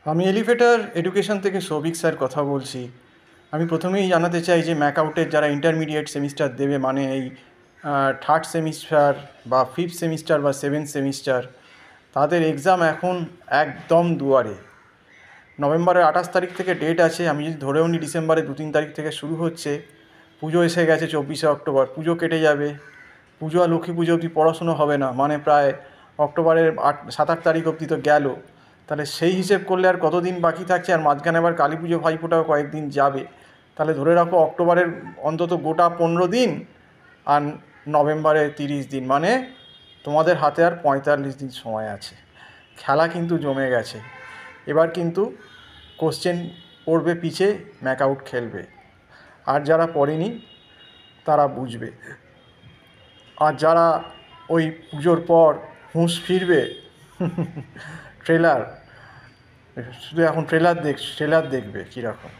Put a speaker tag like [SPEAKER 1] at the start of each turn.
[SPEAKER 1] আমি elevator education থেকে Souvik sir কথা বলছি। আমি প্রথমেই জানাতে চাই যে ম্যাকআউটের যারা ইন্টারমিডিয়েট সেমিস্টার দেবে, মানে এই থার্ড সেমিস্টার বা ফিফথ সেমিস্টার বা সেভেন্থ সেমিস্টার, তাদের এক্সাম এখন একদম দুয়ারে। নভেম্বরের 28 তারিখ থেকে ডেট আছে। আমি যদি ধরেও নিই ডিসেম্বরের 2-3 তারিখ থেকে শুরু হচ্ছে, পুজো এসে গেছে 24শে অক্টোবর, পুজো কেটে যাবে, পুজো আর লক্ষ্মী পুজো অবধি পড়াশুনো হবে না, মানে প্রায় অক্টোবরের 7-8 তারিখ অবধি তো গেল। তাহলে সেই হিসেব করলে আর কতদিন বাকি থাকছে, আর মাঝখানে আবার কালী পুজো ভাইফোঁটাও কয়েকদিন যাবে। তাহলে ধরে রাখো অক্টোবরের অন্তত গোটা 15 দিন আর নভেম্বরের 30 দিন, মানে তোমাদের হাতে আর 45 দিন সময় আছে। খেলা কিন্তু জমে গেছে। এবার কিন্তু কোশ্চেন পড়বে পিছে, ম্যাকআউট খেলবে। আর যারা পড়েনি তারা বুঝবে, আর যারা ওই পুজোর পর হুঁশ ফিরবে ট্রেলার, শুধু এখন ট্রেলার দেখবে কীরকম।